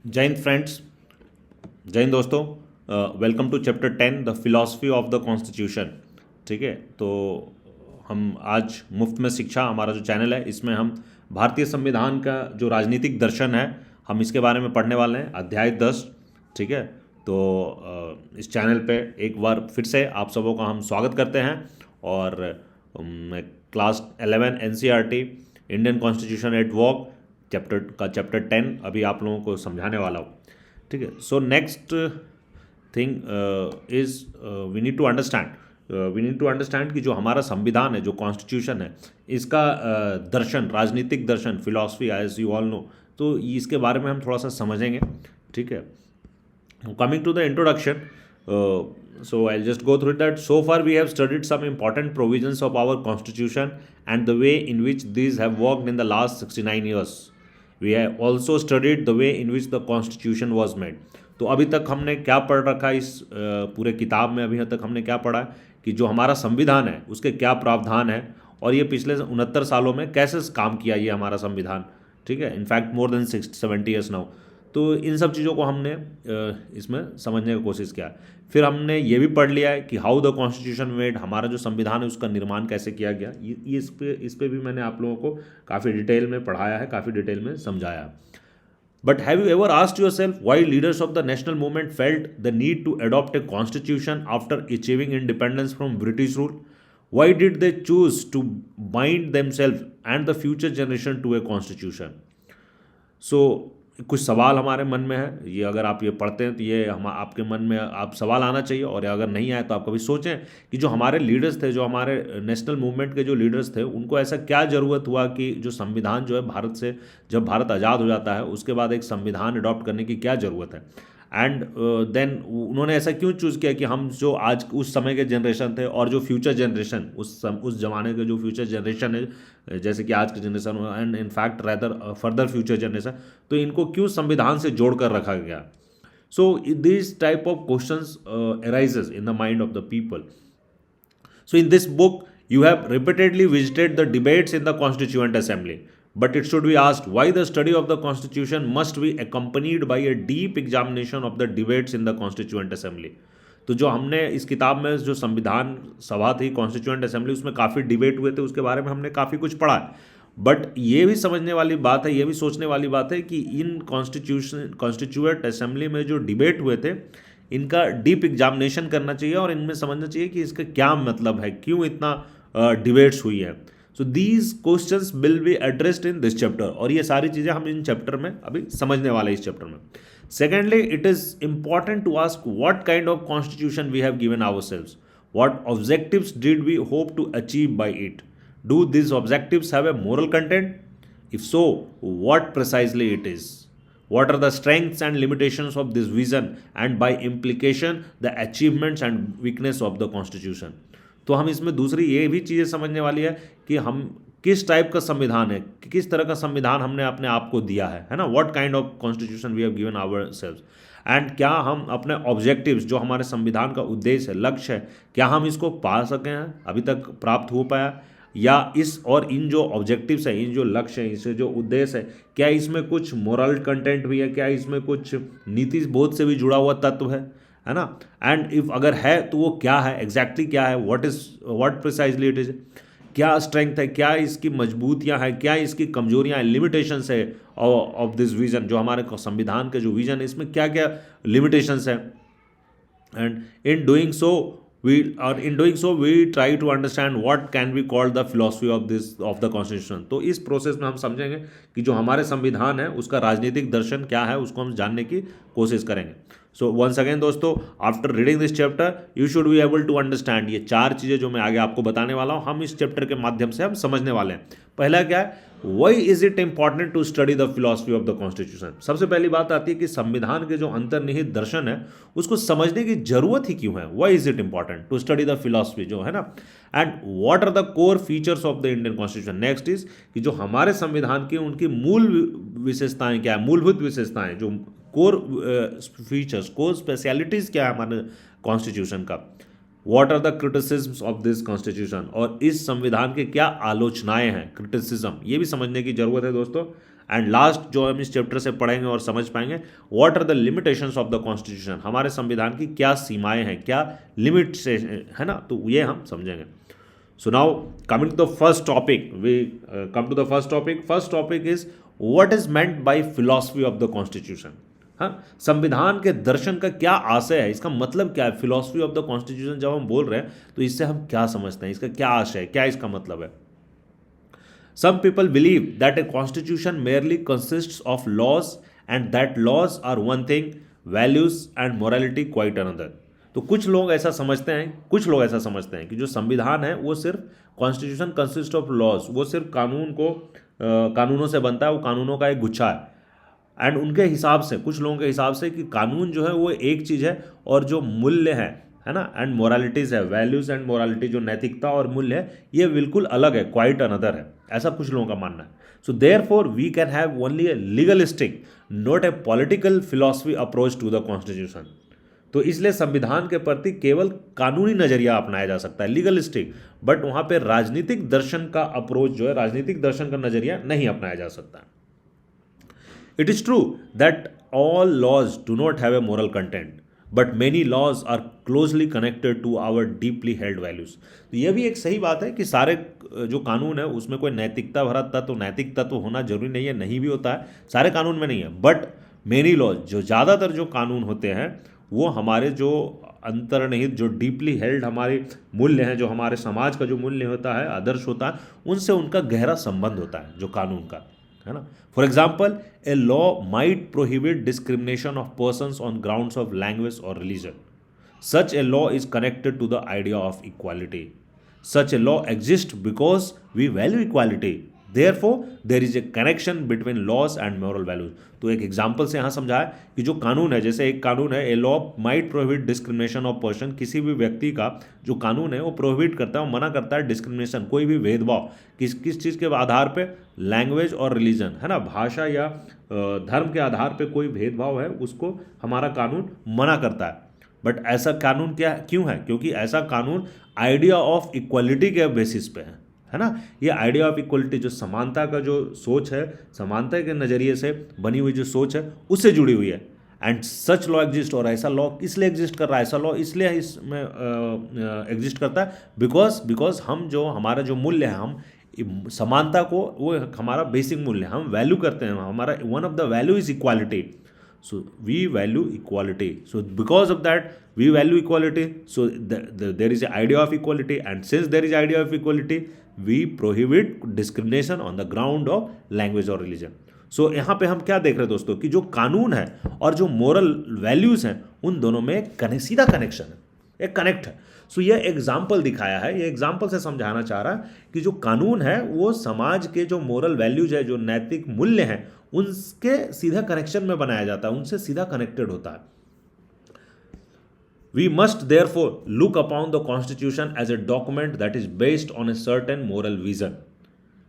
जय हिंद फ्रेंड्स। जय हिंद दोस्तों। Welcome to chapter 10 the philosophy of the constitution. ठीक है, तो हम आज मुफ्त में शिक्षा हमारा जो चैनल है इसमें हम भारतीय संविधान का जो राजनीतिक दर्शन है हम इसके बारे में पढ़ने वाले हैं, अध्याय 10। ठीक है, तो इस चैनल पे एक बार फिर से आप सबों का हम स्वागत करते हैं। और मैं class 11 NCERT Indian constitution eight walk chapter 10 अभी आप लोगों को समझाने वाला हूँ। ठीक है, so next thing is we need to understand कि जो हमारा संविधान है, जो कॉन्स्टिट्यूशन है, इसका दर्शन, राजनीतिक दर्शन, philosophy as you all know, तो इसके बारे में हम थोड़ा सा समझेंगे। ठीक है, coming to the introduction, so I'll just go through that. So far we have studied some important provisions of our constitution and the way in which these have worked in the last 69 years. We have also studied the way in which the constitution was made. तो अभी तक हमने क्या पढ़ रखा है इस पूरे किताब में? अभी तक हमने क्या पढ़ा है कि जो हमारा संविधान है उसके क्या प्रावधान है और ये पिछले 69 सालों में कैसे काम किया ये हमारा संविधान। ठीक है, in fact more than 70 years now. तो इन सब चीज़ों को हमने इसमें समझने की कोशिश किया। फिर हमने ये भी पढ़ लिया है कि हाउ द कॉन्स्टिट्यूशन मेड, हमारा जो संविधान है उसका निर्माण कैसे किया गया। ये इस पे भी मैंने आप लोगों को काफ़ी डिटेल में पढ़ाया है, काफ़ी डिटेल में समझाया। But have you ever asked yourself why leaders of the national movement felt the need to adopt a constitution after achieving independence from British rule? Why did they choose to bind themselves and the future generation to a constitution? So कुछ सवाल हमारे मन में है, ये अगर आप ये पढ़ते हैं तो ये हम आपके मन में आप सवाल आना चाहिए, और अगर नहीं आए तो आप कभी सोचें कि जो हमारे लीडर्स थे, जो हमारे नेशनल मूवमेंट के जो लीडर्स थे, उनको ऐसा क्या ज़रूरत हुआ कि जो संविधान जो है भारत से, जब भारत आज़ाद हो जाता है उसके बाद एक संविधान अडॉप्ट करने की क्या ज़रूरत है। एंड देन उन्होंने ऐसा क्यों चूज़ किया कि हम जो आज उस समय के जनरेशन थे और जो फ्यूचर जनरेशन उस ज़माने के जो फ्यूचर जनरेशन है, जैसे कि आज के generation and in fact rather further future generation, तो इनको क्यों संविधान से जोड़ कर रखा गया। So this type of questions arises in the mind of the people. So in this book, you have repeatedly visited the debates in the Constituent Assembly. But it should be asked why the study of the Constitution must be accompanied by a deep examination of the debates in the Constituent Assembly. तो जो हमने इस किताब में जो संविधान सभा थी, कॉन्स्टिट्यूएंट असेंबली, उसमें काफ़ी डिबेट हुए थे, उसके बारे में हमने काफ़ी कुछ पढ़ा है। बट ये भी समझने वाली बात है, ये भी सोचने वाली बात है कि इन कॉन्स्टिट्यूएंट असेंबली में जो डिबेट हुए थे इनका डीप एग्जामिनेशन करना चाहिए और इनमें समझना चाहिए कि इसका क्या मतलब है, क्यों इतना डिबेट्स हुई है। So these questions will be addressed in this chapter, और ये सारी चीज़ें हम इन चैप्टर में अभी समझने वाले हैं इस चैप्टर में। Secondly, it is important to ask what kind of constitution we have given ourselves, what objectives did we hope to achieve by it, do this objectives have a moral content, if so, what precisely it is, what are the strengths and limitations of this vision, and by implication the achievements and weakness of the constitution. तो हम इसमें दूसरी ये भी चीज़ें समझने वाली है कि हम किस टाइप का संविधान है, किस तरह का संविधान हमने अपने आप को दिया है ना, what kind of constitution we have given ourselves, and क्या हम अपने ऑब्जेक्टिव्स, जो हमारे संविधान का उद्देश्य है, लक्ष्य है, क्या हम इसको पा सके हैं, अभी तक प्राप्त हो पाया, या इस और इन जो ऑब्जेक्टिव्स है, इन जो लक्ष्य है, इससे जो उद्देश्य है, क्या इसमें कुछ मोरल कंटेंट भी है, क्या इसमें कुछ नीति बोध से भी जुड़ा हुआ तत्व है ना। एंड इफ अगर है तो वो क्या है, एग्जैक्टली क्या है, व्हाट प्रिसाइजली इट इज, क्या स्ट्रेंथ है, क्या इसकी मजबूतियां हैं, क्या इसकी कमजोरियां हैं, लिमिटेशंस है ऑफ दिस विजन, जो हमारे संविधान के जो विजन है इसमें क्या क्या लिमिटेशंस है। And in doing so, we try to understand what can be called the philosophy of the constitution. तो इस प्रोसेस में हम समझेंगे कि जो हमारे संविधान है उसका राजनीतिक दर्शन क्या है, उसको हम जानने की कोशिश करेंगे। सो वंस अगेन दोस्तों, after reading this chapter you should be able to understand, ये चार चीज़ें जो मैं आगे आपको बताने वाला हूँ, हम इस चैप्टर के माध्यम से हम समझने वाले हैं। पहला क्या है, why is it important to study the philosophy of the constitution. सबसे पहली बात आती है कि संविधान के जो अंतर्निहित दर्शन है उसको समझने की जरूरत ही क्यों है, why is it important to study the philosophy जो है ना, and what are the core features of the Indian constitution. Next is कि जो हमारे संविधान की उनकी मूल विशेषताएं क्या है, मूलभूत विशेषताएं, जो कोर फीचर्स, कोर स्पेशलिटीज क्या है हमारे कॉन्स्टिट्यूशन का, what are the criticisms of this constitution, और इस संविधान के क्या आलोचनाएं हैं, क्रिटिसिज्म, ये भी समझने की जरूरत है दोस्तों। एंड लास्ट जो हम इस चैप्टर से पढ़ेंगे और समझ पाएंगे, what are the limitations of the constitution, हमारे संविधान की क्या सीमाएं हैं, क्या लिमिट से है ना, तो ये हम समझेंगे. So now coming to the first topic, we come to the first topic. First topic is what is meant by philosophy of the constitution. हाँ, संविधान के दर्शन का क्या आशय है, इसका मतलब क्या है. फिलोसफी ऑफ द कॉन्स्टिट्यूशन जब हम बोल रहे हैं तो इससे हम क्या समझते हैं, इसका क्या आशय है, क्या इसका मतलब है. Some people believe that a constitution merely consists of laws and that laws are one thing, values and morality quite another. तो कुछ लोग ऐसा समझते हैं कि जो संविधान है वो सिर्फ कॉन्स्टिट्यूशन कंसिस्ट ऑफ लॉज, वो सिर्फ कानूनों से बनता है, वो कानूनों का एक गुच्छा है. एंड उनके हिसाब से, कुछ लोगों के हिसाब से कि कानून जो है वो एक चीज़ है और जो मूल्य है ना, एंड मोरालिटीज़ है, वैल्यूज़ एंड मोरालिटी, जो नैतिकता और मूल्य है, ये बिल्कुल अलग है, क्वाइट अनदर है, ऐसा कुछ लोगों का मानना है. So therefore we can have only a legalistic, not a political philosophy approach to the constitution. तो इसलिए संविधान के प्रति केवल कानूनी नज़रिया अपनाया जा सकता है, लीगलिस्टिक, बट वहाँ पे राजनीतिक दर्शन का अप्रोच जो है, राजनीतिक दर्शन का नज़रिया नहीं अपनाया जा सकता. It is true that all laws do not have a moral content, but many laws are closely connected to our deeply held values. तो यह भी एक सही बात है कि सारे जो कानून है उसमें कोई नैतिकता भरा तत्व, नैतिक तत्व होना जरूरी नहीं है, नहीं भी होता है, सारे कानून में नहीं है. बट मेनी लॉज, जो ज़्यादातर जो कानून होते हैं वो हमारे जो अंतर्निहित, जो डीपली हेल्ड हमारे मूल्य हैं, जो हमारे समाज का जो मूल्य होता है, आदर्श होता है, उनसे उनका गहरा संबंध होता है जो कानून का, है ना. For example, a law might prohibit discrimination of persons on grounds of language और religion. Such a law is connected to the idea of equality. Such a law exist because we value equality. Therefore, there is a connection between laws and moral values. तो एक example से यहाँ समझाया कि जो कानून है, जैसे एक कानून है, a law might prohibit discrimination of person, किसी भी व्यक्ति का जो कानून है वो प्रोहिबिट करता है, वो मना करता है डिस्क्रिमिनेशन, कोई भी भेदभाव किस चीज़ के आधार पे, लैंग्वेज और रिलीजन, है ना, भाषा या धर्म के आधार पे कोई भेदभाव है उसको हमारा कानून मना करता है. बट ऐसा कानून क्यों है? क्योंकि ऐसा कानून आइडिया ऑफ इक्वलिटी के बेसिस पे है ना. ये आइडिया ऑफ इक्वलिटी, जो समानता का जो सोच है, समानता के नज़रिए से बनी हुई जो सोच है, उससे जुड़ी हुई है. एंड सच लॉ एग्जिस्ट, और ऐसा लॉ इसलिए एग्जिस्ट कर रहा है, ऐसा लॉ इसलिए इसमें एग्जिस्ट करता है बिकॉज हम जो हमारा जो मूल्य है, हम समानता को, वो हमारा बेसिक मूल्य है, हम वैल्यू करते हैं, हमारा one of the value is equality. So we value equality. So because of that, we value equality. So there is an idea of equality, and since there is idea of equality, we prohibit discrimination on the ground of language or religion. So यहाँ पे हम क्या देख रहे हैं दोस्तों, कि जो कानून है और जो मोरल वैल्यूज़ हैं, उन दोनों में एक सीधा कनेक्शन है, एक कनेक्ट है. सो यह एग्जाम्पल दिखाया है, ये एग्जाम्पल से समझाना चाह रहा है कि जो कानून है वो समाज के जो मोरल वैल्यूज है, जो नैतिक मूल्य हैं, उनके सीधा कनेक्शन में बनाया जाता है, उनसे सीधा कनेक्टेड होता है. We must therefore look upon the constitution as a document that is based on a certain moral vision,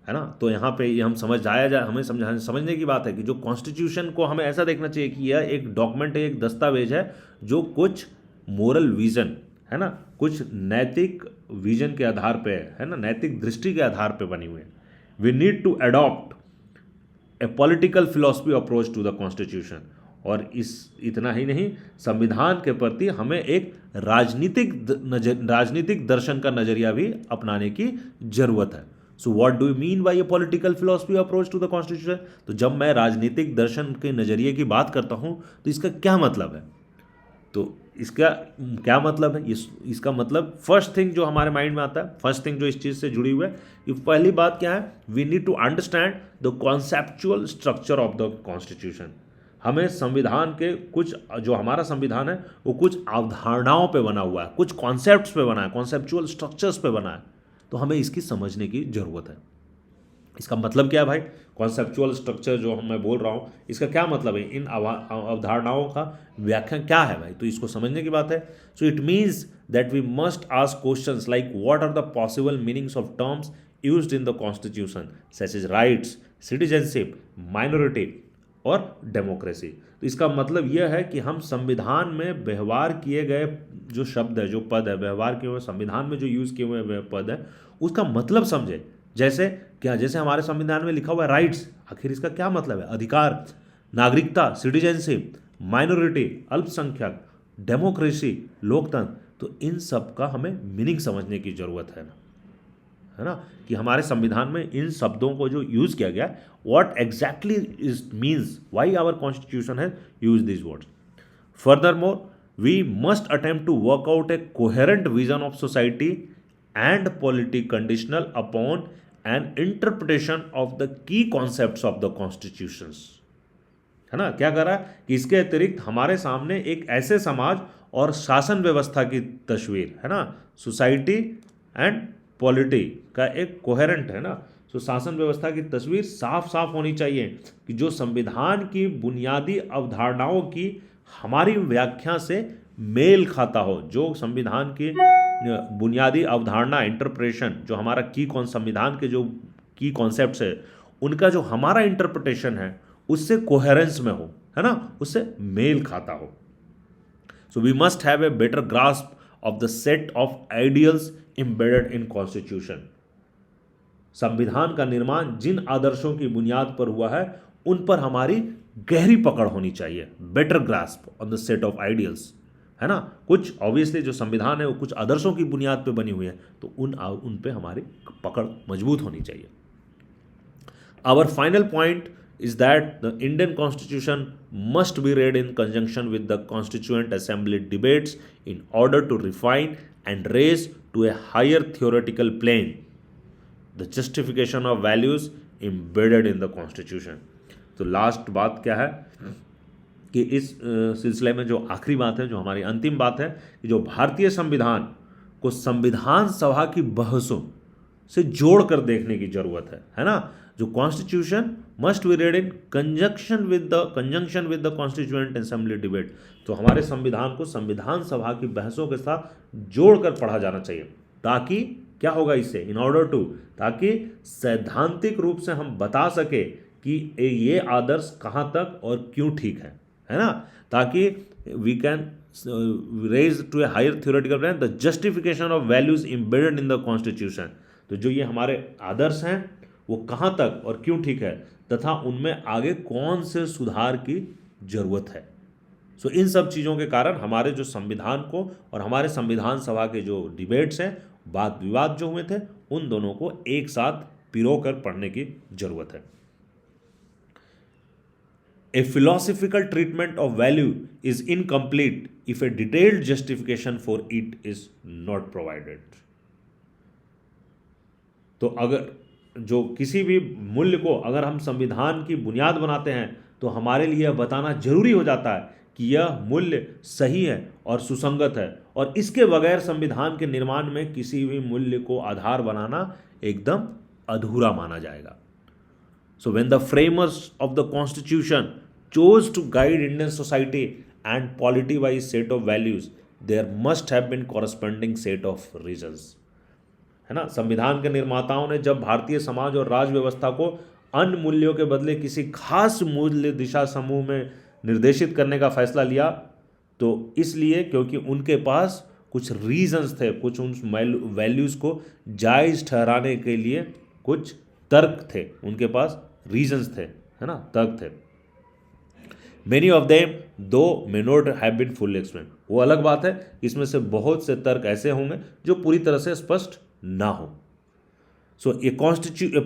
है ना. तो यहाँ पे ये हम हमें समझने की बात है कि जो कॉन्स्टिट्यूशन को हमें ऐसा देखना चाहिए कि यह एक डॉक्यूमेंट है, एक दस्तावेज है, जो कुछ मोरल विजन, है ना, कुछ नैतिक विजन के आधार पे है ना, नैतिक दृष्टि के आधार पे बनी हुई है. We need to adopt a political philosophy approach to the constitution. और इतना ही नहीं, संविधान के प्रति हमें एक राजनीतिक दर्शन का नजरिया भी अपनाने की जरूरत है. So what do you mean by a political philosophy approach to the constitution. तो जब मैं राजनीतिक दर्शन के नजरिए की बात करता हूं तो इसका क्या मतलब है? तो इसका क्या मतलब है? इसका मतलब फर्स्ट थिंग जो हमारे माइंड में आता है, फर्स्ट थिंग जो इस चीज़ से जुड़ी हुई है, कि पहली बात क्या है, we need to understand the conceptual structure of the constitution. हमें संविधान के कुछ, जो हमारा संविधान है वो कुछ अवधारणाओं पे बना हुआ है, कुछ कॉन्सेप्ट्स पे बना है, कॉन्सेप्चुअल स्ट्रक्चर्स पे बना है. तो हमें इसकी समझने की ज़रूरत है. इसका मतलब क्या है भाई? कॉन्सेप्चुअल स्ट्रक्चर जो मैं बोल रहा हूँ, इसका क्या मतलब है? इन अवधारणाओं का व्याख्या क्या है भाई? तो इसको समझने की बात है. So it means that we must ask questions like what are the possible meanings of terms used in the constitution such as rights, citizenship, minority और डेमोक्रेसी. तो इसका मतलब यह है कि हम संविधान में व्यवहार किए गए जो शब्द है, जो पद है, व्यवहार किए हुए संविधान में जो यूज़ किए हुए पद है, उसका मतलब समझे, जैसे क्या, जैसे हमारे संविधान में लिखा हुआ है राइट्स, आखिर इसका क्या मतलब है? अधिकार, नागरिकता, सिटीजनशिप, माइनॉरिटी, अल्पसंख्यक, डेमोक्रेसी, लोकतंत्र। तो इन सब का हमें मीनिंग समझने की जरूरत है ना, कि हमारे संविधान में इन शब्दों को जो यूज किया गया, what exactly is means, why our constitution has use this words. Furthermore, we must attempt to work out a coherent vision of society and polity conditional upon an interpretation of the key concepts of the constitutions। है ना, क्या करा कि इसके अतिरिक्त हमारे सामने एक ऐसे समाज और शासन व्यवस्था की तस्वीर, है ना, सोसाइटी एंड पॉलिटी का एक कोहेरेंट, है ना, तो शासन व्यवस्था की तस्वीर साफ साफ होनी चाहिए कि जो संविधान की बुनियादी अवधारणाओं की हमारी व्याख्या से मेल खाता हो, जो संविधान की बुनियादी अवधारणा, इंटरप्रेशन, जो हमारा संविधान के जो की कॉन्सेप्ट्स है उनका जो हमारा इंटरप्रिटेशन है उससे कोहेरेंस में हो, है ना, उससे मेल खाता हो। So we must have a better grasp of the set of ideals embedded in constitution. संविधान का निर्माण जिन आदर्शों की बुनियाद पर हुआ है उन पर हमारी गहरी पकड़ होनी चाहिए। Better grasp on the set of ideals, है ना, कुछ ऑब्वियसली जो संविधान है वो कुछ आदर्शों की बुनियाद पे बनी हुई है, तो उन पे हमारी पकड़ मजबूत होनी चाहिए। Our final point is that the Indian Constitution must be read in conjunction with the Constituent Assembly debates in order to refine and raise to a higher theoretical plane the justification of values embedded in the Constitution। तो last बात क्या है कि इस सिलसिले में जो आखिरी बात है, जो हमारी अंतिम बात है, कि जो भारतीय संविधान को संविधान सभा की बहसों से जोड़ कर देखने की जरूरत है ना। जो constitution must be red in conjunction with the constituent assembly debate, तो हमारे संविधान को संविधान सभा की बहसों के साथ जोड़कर पढ़ा जाना चाहिए, ताकि क्या होगा इससे, इन ऑर्डर टू, ताकि सैद्धांतिक रूप से हम बता सके कि ये आदर्श कहाँ तक और क्यों ठीक है ना, ताकि we can raise to a higher theoretical plan the justification of values embedded in the constitution. तो जो ये हमारे आदर्श हैं वो कहाँ तक और क्यों ठीक है, तथा उनमें आगे कौन से सुधार की जरूरत है। सो इन सब चीज़ों के कारण हमारे जो संविधान को और हमारे संविधान सभा के जो डिबेट्स हैं, वाद विवाद जो हुए थे, उन दोनों को एक साथ पिरो कर पढ़ने की जरूरत है। A philosophical treatment of value is incomplete if a detailed justification for it is not provided। तो अगर जो किसी भी मूल्य को अगर हम संविधान की बुनियाद बनाते हैं तो हमारे लिए यह बताना जरूरी हो जाता है कि यह मूल्य सही है और सुसंगत है, और इसके बगैर संविधान के निर्माण में किसी भी मूल्य को आधार बनाना एकदम अधूरा माना जाएगा। So when the framers of the constitution chose to guide Indian society and polity by a set of values, there must have been corresponding set of reasons, है ना। संविधान के निर्माताओं ने जब भारतीय समाज और राज व्यवस्था को अन्य मूल्यों के बदले किसी खास मूल्य दिशा समूह में निर्देशित करने का फैसला लिया, तो इसलिए क्योंकि उनके पास कुछ रीजंस थे, कुछ उन वैल्यूज़ को जायज़ ठहराने के लिए कुछ तर्क थे, उनके पास रीजंस थे, है ना, तर्क थे। Many of them though may not have been full explain, वो अलग बात है, इसमें से बहुत से तर्क ऐसे होंगे जो पूरी तरह से स्पष्ट ना हो। So a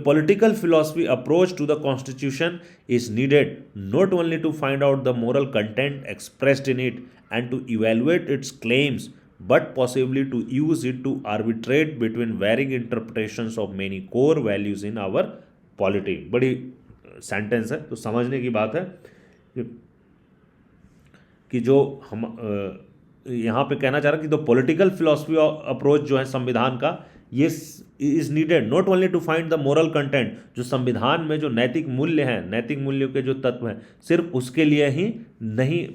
political philosophy approach to the constitution is needed not only to find out the moral content expressed in it and to evaluate its claims, but possibly to use it to arbitrate between varying interpretations of many core values in our polity। बड़ी sentence है, तो समझने की बात है कि जो हम यहाँ पे कहना चाह रहे हैं कि द पॉलिटिकल फिलॉसफी अप्रोच जो है संविधान का, ये is needed not only to find the moral content, जो संविधान में जो नैतिक मूल्य हैं, नैतिक मूल्यों के जो तत्व हैं, सिर्फ उसके लिए ही नहीं,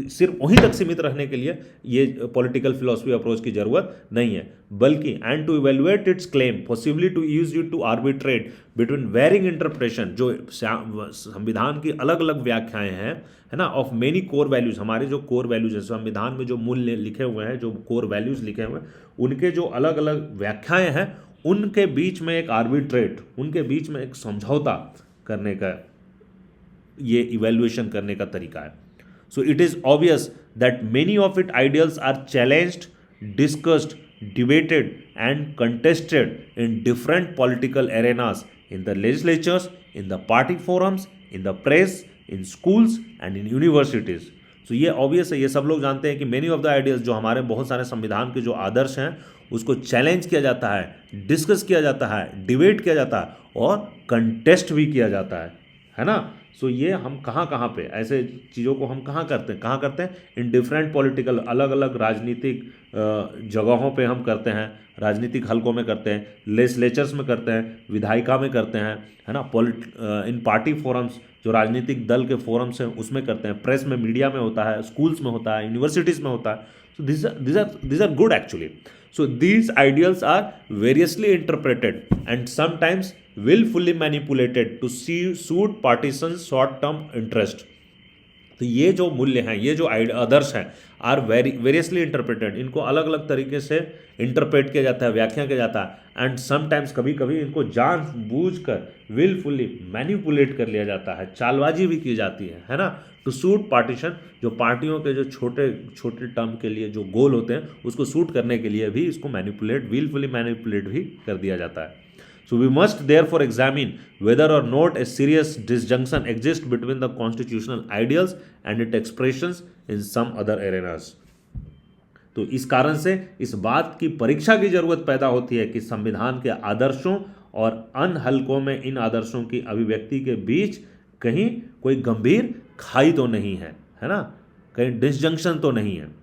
सिर्फ वहीं तक सीमित रहने के लिए ये पॉलिटिकल फिलॉसफी अप्रोच की ज़रूरत नहीं है, बल्कि and to evaluate its claim possibly to use it to arbitrate between varying interpretation, जो संविधान की अलग अलग व्याख्याएं हैं, है ना, ऑफ मेनी कोर वैल्यूज़, हमारे जो कोर वैल्यूज़ हैं, संविधान में जो मूल्य लिखे हुए हैं, जो कोर वैल्यूज़ लिखे हुए हैं, उनके जो अलग अलग व्याख्याएं हैं, उनके बीच में एक आर्बिट्रेट, उनके बीच में एक समझौता करने का ये इवैल्यूएशन करने का तरीका है. So it is obvious that many of it ideals are challenged, discussed, debated and contested in different political arenas, in the legislatures, in the party forums, in the press, in schools and in universities. So ये obvious है, ये सब लोग जानते हैं कि many of the ideas जो हमारे बहुत सारे संविधान के जो आदर्श हैं उसको चैलेंज किया जाता है, डिस्कस किया जाता है, डिबेट किया जाता है और कंटेस्ट भी किया जाता है ना. सो ये हम कहाँ कहाँ पे ऐसे चीज़ों को हम कहाँ करते हैं इन डिफरेंट पॉलिटिकल, अलग अलग राजनीतिक जगहों पे हम करते हैं, राजनीतिक हलकों में करते हैं, लेजिस्लेचर्स में करते हैं, विधायिका में करते हैं, है ना, इन पार्टी फोरम्स जो राजनीतिक दल के फोरम्स हैं उसमें करते हैं, प्रेस में, मीडिया में होता है, स्कूल्स में होता है, यूनिवर्सिटीज़ में होता है. सो these are good actually. So these ideals are variously interpreted and sometimes willfully manipulated to suit partisans short term interest. तो ये जो मूल्य हैं, ये जो आदर्श हैं, आर वेरियसली इंटरप्रेटेड, इनको अलग अलग तरीके से इंटरप्रेट किया जाता है, व्याख्या किया जाता है. एंड समटाइम्स कभी कभी इनको जानबूझकर विलफुली मैनिपुलेट कर लिया जाता है, चालबाजी भी की जाती है ना, टू सूट पार्टीशन, जो पार्टियों के जो छोटे छोटे टर्म के लिए जो गोल होते हैं उसको सूट करने के लिए भी इसको विलफुली मैनिपुलेट भी कर दिया जाता है. So we must therefore examine whether or not a serious disjunction exists between the constitutional ideals and its expressions in some other arenas. तो इस कारण से इस बात की परीक्षा की जरूरत पैदा होती है कि संविधान के आदर्शों और अन्य हलकों में इन आदर्शों की अभिव्यक्ति के बीच कहीं कोई गंभीर खाई तो नहीं है ना, कहीं डिसजंक्शन तो नहीं है.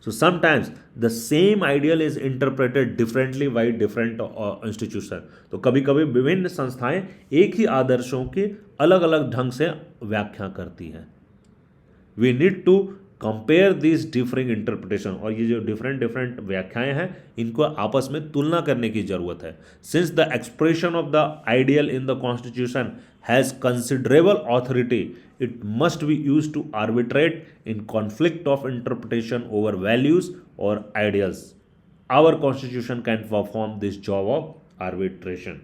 So sometimes the same ideal is interpreted differently by different institution. तो कभी कभी विभिन्न संस्थाएं एक ही आदर्शों की अलग अलग ढंग से व्याख्या करती हैं. We need to compare these differing interpretation, और ये जो डिफरेंट व्याख्याएं हैं इनको आपस में तुलना करने की जरूरत है. Since the expression of the ideal in the constitution has considerable authority, it must be used to arbitrate in conflict of interpretation over values or ideals. Our constitution can perform this job of arbitration.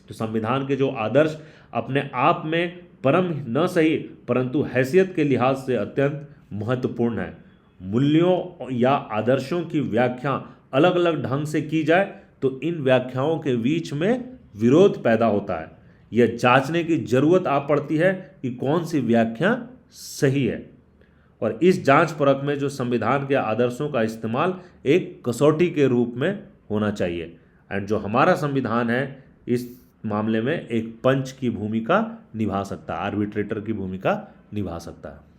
तो संविधान के जो आदर्श अपने आप में परम न सही परंतु हैसियत के लिहाज से अत्यंत महत्वपूर्ण है. मूल्यों या आदर्शों की व्याख्या अलग अलग ढंग से की जाए तो इन व्याख्याओं के बीच में विरोध पैदा होता है. यह जांचने की जरूरत आ पड़ती है कि कौन सी व्याख्या सही है, और इस जांच परख में जो संविधान के आदर्शों का इस्तेमाल एक कसौटी के रूप में होना चाहिए. एंड जो हमारा संविधान है इस मामले में एक पंच की भूमिका निभा सकता है, आर्बिट्रेटर की भूमिका निभा सकता है.